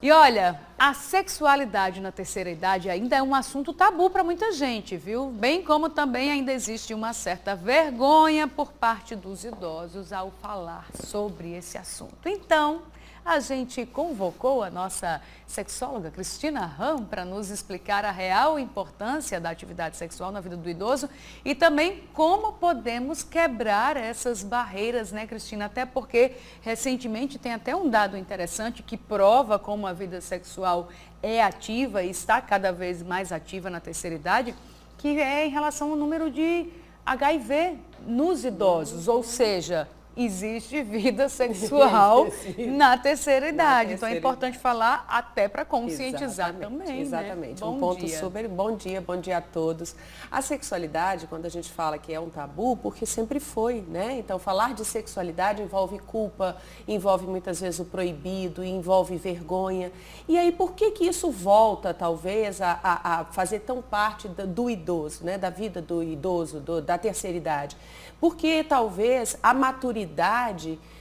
E olha, a sexualidade na terceira idade ainda é um assunto tabu para muita gente, viu? Bem como também ainda existe uma certa vergonha por parte dos idosos ao falar sobre esse assunto. Então, a gente convocou a nossa sexóloga Cristina Ram para nos explicar a real importância da atividade sexual na vida do idoso e também como podemos quebrar essas barreiras, né, Cristina? Até porque recentemente tem até um dado interessante que prova como a vida sexual é ativa e está cada vez mais ativa na terceira idade, que é em relação ao número de HIV nos idosos, ou seja, existe vida sexual na terceira idade. Então é importante falar até para conscientizar também. Exatamente. Né? Bom dia a todos. A sexualidade, quando a gente fala que é um tabu, porque sempre foi, né? Então falar de sexualidade envolve culpa, envolve muitas vezes o proibido, envolve vergonha. E aí por que isso volta talvez a fazer tão parte do idoso, né? Da vida do idoso, da terceira idade? Porque talvez a maturidade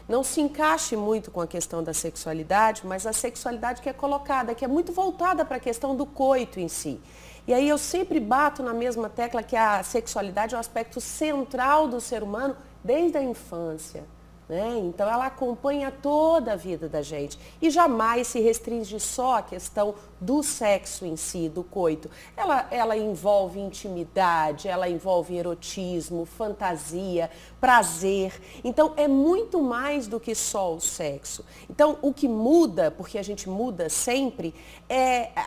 não se encaixe muito com a questão da sexualidade, mas a sexualidade que é colocada, que é muito voltada para a questão do coito em si. E aí eu sempre bato na mesma tecla que a sexualidade é um aspecto central do ser humano desde a infância. Né? Então ela acompanha toda a vida da gente e jamais se restringe só à questão do sexo em si, do coito. Ela envolve intimidade, ela envolve erotismo, fantasia, prazer. Então é muito mais do que só o sexo. Então o que muda, porque a gente muda sempre,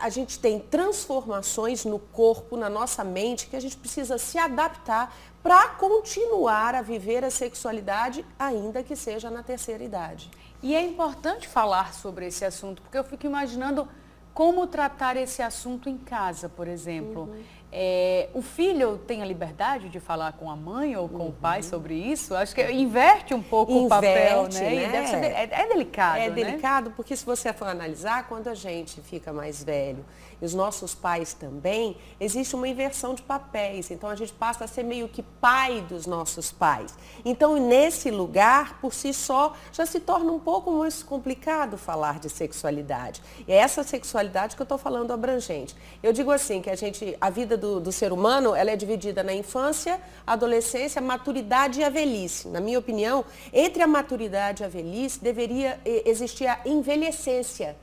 a gente tem transformações no corpo, na nossa mente, que a gente precisa se adaptar para continuar a viver a sexualidade, ainda que seja na terceira idade. E é importante falar sobre esse assunto, porque eu fico imaginando como tratar esse assunto em casa, por exemplo. O filho tem a liberdade de falar com a mãe ou com o pai sobre isso? Acho que inverte um pouco o papel, né? E deve ser, é delicado, É né? delicado, porque se você for analisar, quando a gente fica mais velho, e os nossos pais também, existe uma inversão de papéis. Então a gente passa a ser meio que pai dos nossos pais. Então nesse lugar, por si só, já se torna um pouco mais complicado falar de sexualidade. E é essa sexualidade que eu estou falando abrangente. Eu digo assim, que a vida do ser humano, ela é dividida na infância, adolescência, maturidade e a velhice. Na minha opinião, entre a maturidade e a velhice, deveria existir a envelhecência,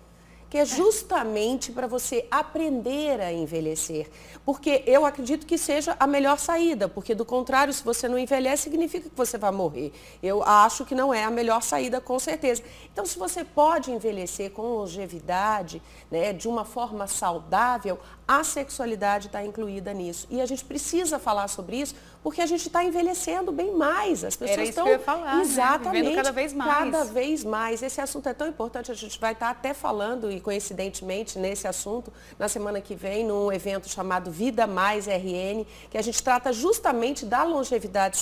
que é justamente para você aprender a envelhecer. Porque eu acredito que seja a melhor saída, porque do contrário, se você não envelhece, significa que você vai morrer. Eu acho que não é a melhor saída, com certeza. Então, se você pode envelhecer com longevidade, né, de uma forma saudável, a sexualidade está incluída nisso. E a gente precisa falar sobre isso, porque a gente está envelhecendo bem mais. As pessoas estão... Era isso que eu ia falar, exatamente, né? Vivendo cada vez mais. Cada vez mais. Esse assunto é tão importante, a gente vai estar até falando, e coincidentemente, nesse assunto, na semana que vem, num evento chamado Vida Mais RN, que a gente trata justamente da longevidade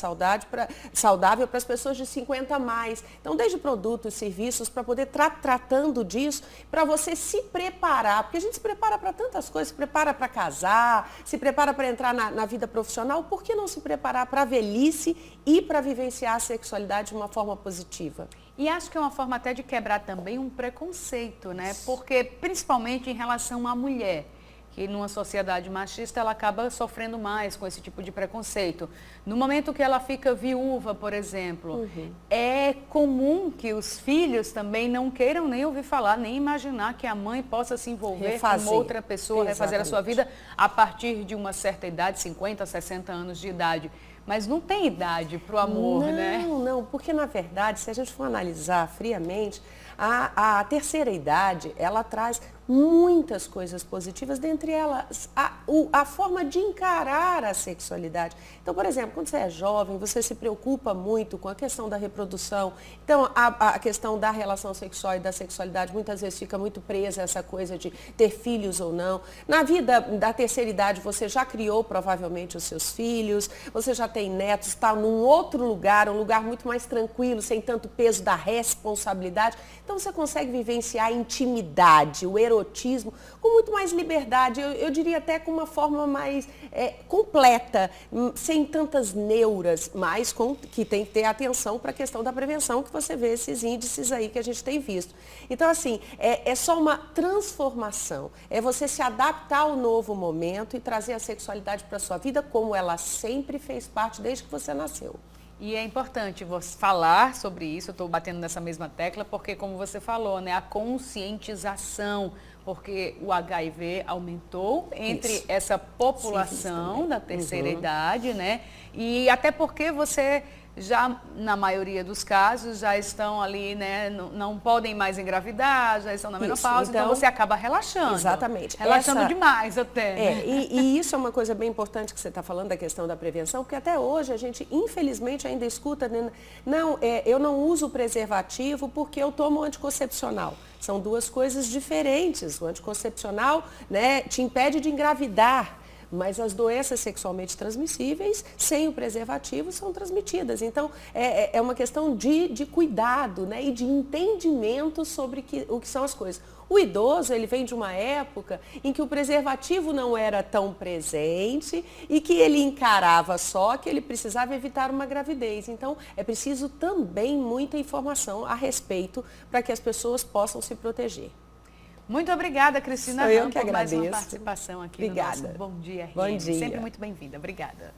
saudável para as pessoas de 50 a mais. Então, desde produtos, serviços, para poder estar tratando disso, para você se preparar, porque a gente se prepara para tantas coisas, se prepara para casar, se prepara para entrar na vida profissional, por que não se preparar para a velhice e para vivenciar a sexualidade de uma forma positiva? E acho que é uma forma até de quebrar também um preconceito, né? Porque, principalmente em relação à mulher, que numa sociedade machista ela acaba sofrendo mais com esse tipo de preconceito. No momento que ela fica viúva, por exemplo, é comum que os filhos também não queiram nem ouvir falar, nem imaginar que a mãe possa se envolver com outra pessoa, refazer a sua vida a partir de uma certa idade, 50, 60 anos de idade. Mas não tem idade para o amor, né? Não, porque na verdade, se a gente for analisar friamente, a terceira idade, ela traz muitas coisas positivas, dentre elas a forma de encarar a sexualidade. Então, por exemplo, quando você é jovem, você se preocupa muito com a questão da reprodução. Então, a questão da relação sexual e da sexualidade muitas vezes fica muito presa a essa coisa de ter filhos ou não. Na vida da terceira idade, você já criou provavelmente os seus filhos, você já tem netos, está num outro lugar, um lugar muito mais tranquilo, sem tanto peso da responsabilidade. Então você consegue vivenciar a intimidade, o erotismo, com muito mais liberdade, eu diria até com uma forma mais completa, sem tantas neuras, mas que tem que ter atenção para a questão da prevenção, que você vê esses índices aí que a gente tem visto. Então, assim, é só uma transformação, é você se adaptar ao novo momento e trazer a sexualidade para a sua vida como ela sempre fez parte desde que você nasceu. E é importante você falar sobre isso, eu estou batendo nessa mesma tecla, porque como você falou, né, a conscientização, porque o HIV aumentou entre essa população da terceira idade, né? E até porque você já, na maioria dos casos, já estão ali, né, não podem mais engravidar, já estão na menopausa, então você acaba relaxando. Exatamente. Relaxando demais até. Né? E isso é uma coisa bem importante que você está falando, da questão da prevenção, porque até hoje a gente, infelizmente, ainda escuta, né, não, eu não uso preservativo porque eu tomo anticoncepcional. São duas coisas diferentes. O anticoncepcional, né, te impede de engravidar. Mas as doenças sexualmente transmissíveis, sem o preservativo, são transmitidas. Então, é uma questão de cuidado, né, e de entendimento sobre o que são as coisas. O idoso, ele vem de uma época em que o preservativo não era tão presente e que ele encarava só que ele precisava evitar uma gravidez. Então, é preciso também muita informação a respeito para que as pessoas possam se proteger. Muito obrigada, Cristina Sou eu Ram, que por mais agradeço. uma participação aqui Obrigada. no nosso Bom Dia RM. Bom dia. Sempre muito bem-vinda. Obrigada.